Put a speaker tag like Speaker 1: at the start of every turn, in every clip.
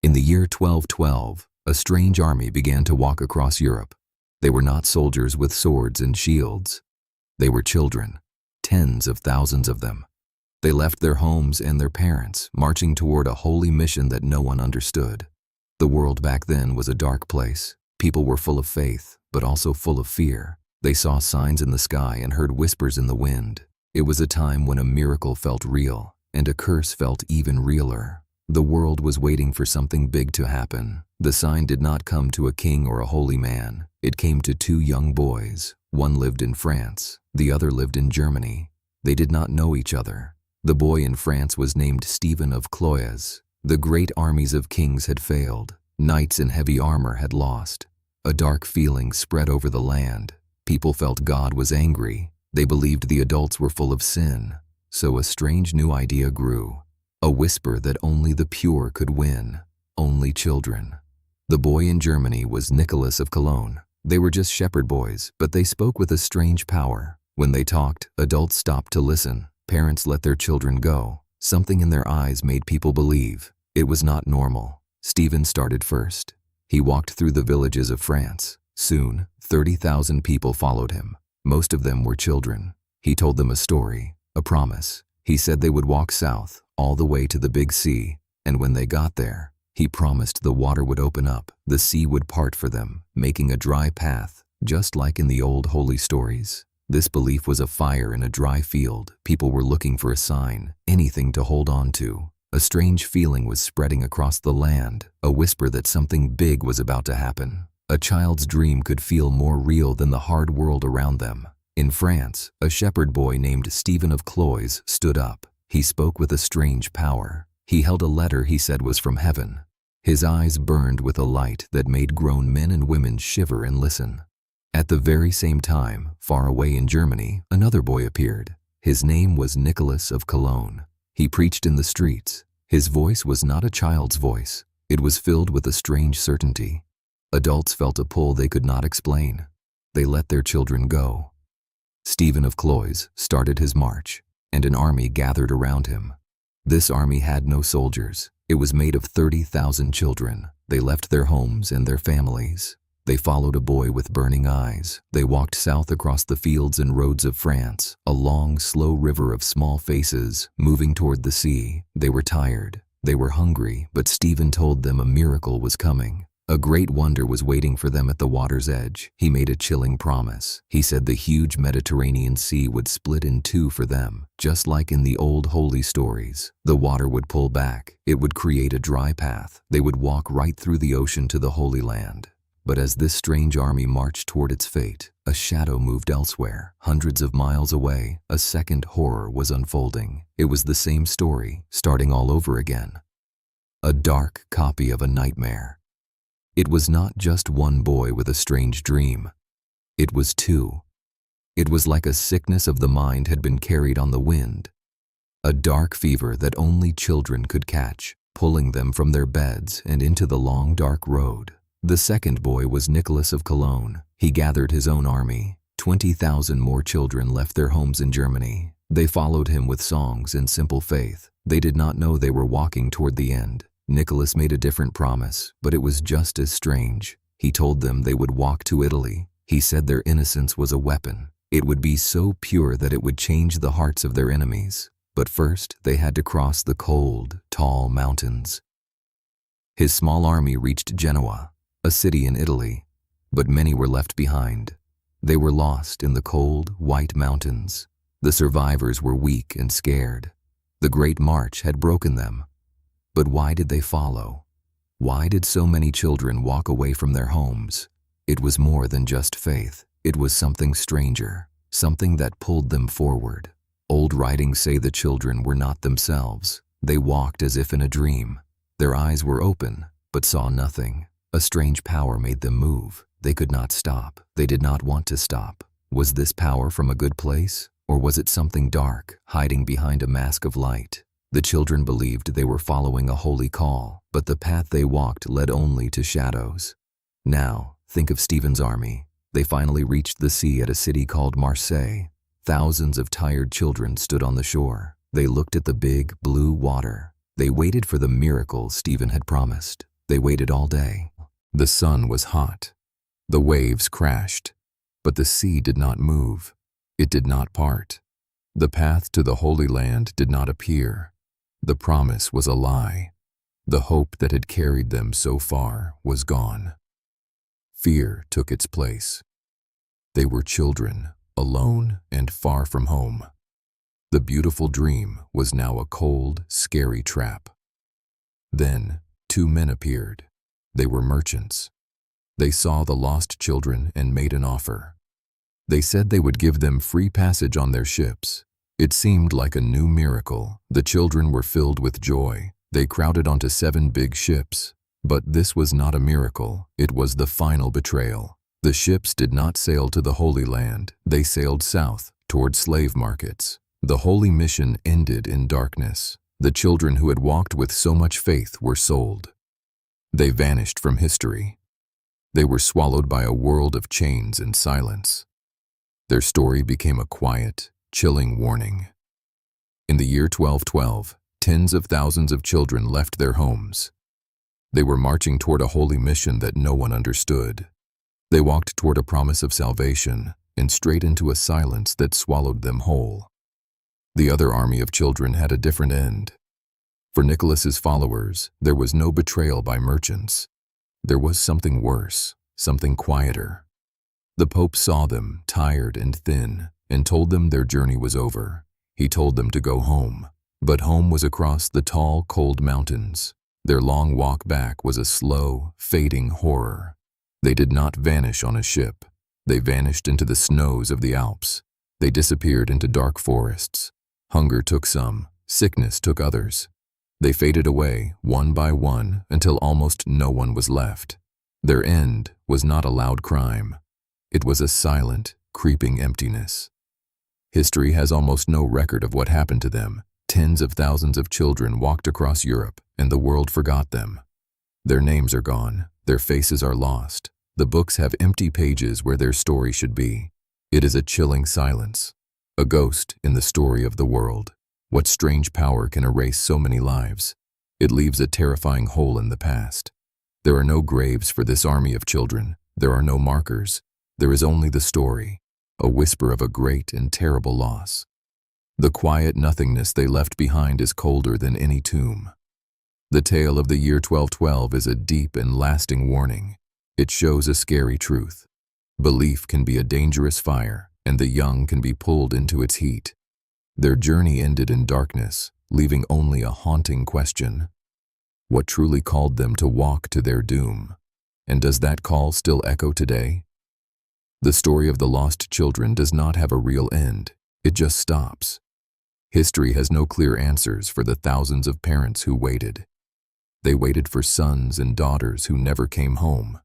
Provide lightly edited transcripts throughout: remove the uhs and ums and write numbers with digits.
Speaker 1: In the year 1212, a strange army began to walk across Europe. They were not soldiers with swords and shields. They were children, tens of thousands of them. They left their homes and their parents, marching toward a holy mission that no one understood. The world back then was a dark place. People were full of faith, but also full of fear. They saw signs in the sky and heard whispers in the wind. It was a time when a miracle felt real, and a curse felt even realer. The world was waiting for something big to happen. The sign did not come to a king or a holy man. It came to two young boys. One lived in France, the other lived in Germany. They did not know each other. The boy in France was named Stephen of Cloyes. The great armies of kings had failed. Knights in heavy armor had lost. A dark feeling spread over the land. People felt God was angry. They believed the adults were full of sin. So a strange new idea grew. A whisper that only the pure could win. Only children. The boy in Germany was Nicholas of Cologne. They were just shepherd boys, but they spoke with a strange power. When they talked, adults stopped to listen. Parents let their children go. Something in their eyes made people believe. It was not normal. Stephen started first. He walked through the villages of France. Soon, 30,000 people followed him. Most of them were children. He told them a story, a promise. He said they would walk south, all the way to the big sea, and when they got there, he promised the water would open up, the sea would part for them, making a dry path, just like in the old holy stories. This belief was a fire in a dry field. People were looking for a sign, anything to hold on to. A strange feeling was spreading across the land, a whisper that something big was about to happen. A child's dream could feel more real than the hard world around them. In France, a shepherd boy named Stephen of Cloyes stood up. He spoke with a strange power. He held a letter he said was from heaven. His eyes burned with a light that made grown men and women shiver and listen. At the very same time, far away in Germany, another boy appeared. His name was Nicholas of Cologne. He preached in the streets. His voice was not a child's voice. It was filled with a strange certainty. Adults felt a pull they could not explain. They let their children go. Stephen of Cloyes started his march, and an army gathered around him. This army had no soldiers. It was made of 30,000 children. They left their homes and their families. They followed a boy with burning eyes. They walked south across the fields and roads of France, a long, slow river of small faces, moving toward the sea. They were tired. They were hungry, but Stephen told them a miracle was coming. A great wonder was waiting for them at the water's edge. He made a chilling promise. He said the huge Mediterranean Sea would split in two for them, just like in the old holy stories. The water would pull back. It would create a dry path. They would walk right through the ocean to the Holy Land. But as this strange army marched toward its fate, a shadow moved elsewhere. Hundreds of miles away, a second horror was unfolding. It was the same story, starting all over again. A dark copy of a nightmare. It was not just one boy with a strange dream. It was two. It was like a sickness of the mind had been carried on the wind. A dark fever that only children could catch, pulling them from their beds and into the long dark road. The second boy was Nicholas of Cologne. He gathered his own army. 20,000 more children left their homes in Germany. They followed him with songs and simple faith. They did not know they were walking toward the end. Nicholas made a different promise, but it was just as strange. He told them they would walk to Italy. He said their innocence was a weapon. It would be so pure that it would change the hearts of their enemies. But first, they had to cross the cold, tall mountains. His small army reached Genoa, a city in Italy, but many were left behind. They were lost in the cold, white mountains. The survivors were weak and scared. The Great March had broken them. But why did they follow? Why did so many children walk away from their homes? It was more than just faith. It was something stranger, something that pulled them forward. Old writings say the children were not themselves. They walked as if in a dream. Their eyes were open, but saw nothing. A strange power made them move. They could not stop. They did not want to stop. Was this power from a good place? Or was it something dark, hiding behind a mask of light? The children believed they were following a holy call, but the path they walked led only to shadows. Now, think of Stephen's army. They finally reached the sea at a city called Marseille. Thousands of tired children stood on the shore. They looked at the big, blue water. They waited for the miracle Stephen had promised. They waited all day. The sun was hot. The waves crashed. But the sea did not move. It did not part. The path to the Holy Land did not appear. The promise was a lie. The hope that had carried them so far was gone. Fear took its place. They were children, alone and far from home. The beautiful dream was now a cold, scary trap. Then, 2 men appeared. They were merchants. They saw the lost children and made an offer. They said they would give them free passage on their ships. It seemed like a new miracle. The children were filled with joy. They crowded onto 7 big ships. But this was not a miracle. It was the final betrayal. The ships did not sail to the Holy Land. They sailed south, toward slave markets. The holy mission ended in darkness. The children who had walked with so much faith were sold. They vanished from history. They were swallowed by a world of chains and silence. Their story became a quiet, chilling warning. In the year 1212, tens of thousands of children left their homes. They were marching toward a holy mission that no one understood. They walked toward a promise of salvation and straight into a silence that swallowed them whole. The other army of children had a different end. For Nicholas's followers, there was no betrayal by merchants. There was something worse, something quieter. The Pope saw them, tired and thin, and told them their journey was over. He told them to go home. But home was across the tall, cold mountains. Their long walk back was a slow, fading horror. They did not vanish on a ship. They vanished into the snows of the Alps. They disappeared into dark forests. Hunger took some, sickness took others. They faded away, one by one, until almost no one was left. Their end was not a loud crime. It was a silent, creeping emptiness. History has almost no record of what happened to them. Tens of thousands of children walked across Europe, and the world forgot them. Their names are gone. Their faces are lost. The books have empty pages where their story should be. It is a chilling silence. A ghost in the story of the world. What strange power can erase so many lives? It leaves a terrifying hole in the past. There are no graves for this army of children. There are no markers. There is only the story, a whisper of a great and terrible loss. The quiet nothingness they left behind is colder than any tomb. The tale of the year 1212 is a deep and lasting warning. It shows a scary truth. Belief can be a dangerous fire, and the young can be pulled into its heat. Their journey ended in darkness, leaving only a haunting question. What truly called them to walk to their doom? And does that call still echo today? The story of the lost children does not have a real end. It just stops. History has no clear answers for the thousands of parents who waited. They waited for sons and daughters who never came home.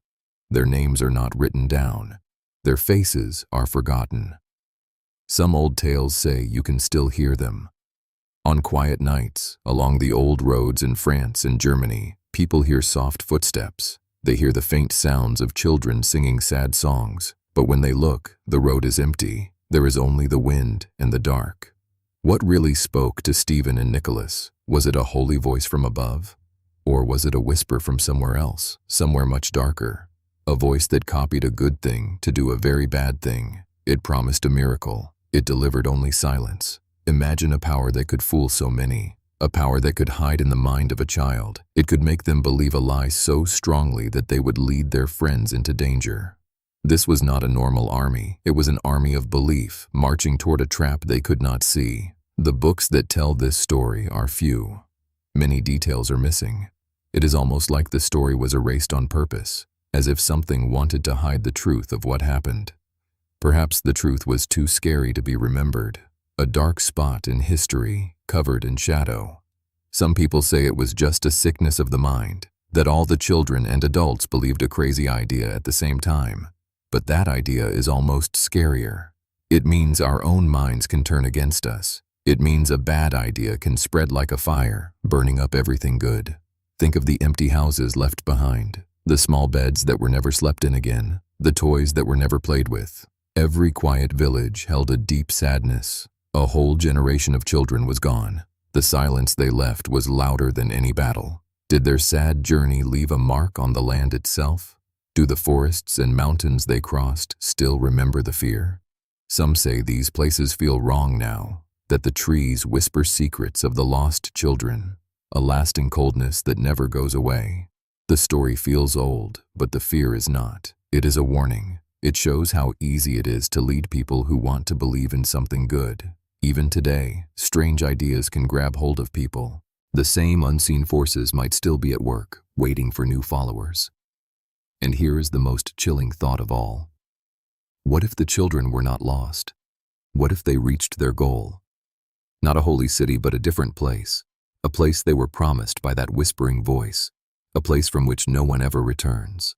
Speaker 1: Their names are not written down. Their faces are forgotten. Some old tales say you can still hear them. On quiet nights, along the old roads in France and Germany, people hear soft footsteps. They hear the faint sounds of children singing sad songs. But when they look, the road is empty. There is only the wind and the dark. What really spoke to Stephen and Nicholas? Was it a holy voice from above? Or was it a whisper from somewhere else, somewhere much darker? A voice that copied a good thing to do a very bad thing. It promised a miracle. It delivered only silence. Imagine a power that could fool so many. A power that could hide in the mind of a child. It could make them believe a lie so strongly that they would lead their friends into danger. This was not a normal army. It was an army of belief, marching toward a trap they could not see. The books that tell this story are few. Many details are missing. It is almost like the story was erased on purpose, as if something wanted to hide the truth of what happened. Perhaps the truth was too scary to be remembered, a dark spot in history, covered in shadow. Some people say it was just a sickness of the mind, that all the children and adults believed a crazy idea at the same time. But that idea is almost scarier. It means our own minds can turn against us. It means a bad idea can spread like a fire, burning up everything good. Think of the empty houses left behind, the small beds that were never slept in again, the toys that were never played with. Every quiet village held a deep sadness. A whole generation of children was gone. The silence they left was louder than any battle. Did their sad journey leave a mark on the land itself? Do the forests and mountains they crossed still remember the fear? Some say these places feel wrong now, that the trees whisper secrets of the lost children, a lasting coldness that never goes away. The story feels old, but the fear is not. It is a warning. It shows how easy it is to lead people who want to believe in something good. Even today, strange ideas can grab hold of people. The same unseen forces might still be at work, waiting for new followers. And here is the most chilling thought of all. What if the children were not lost? What if they reached their goal? Not a holy city, but a different place. A place they were promised by that whispering voice. A place from which no one ever returns.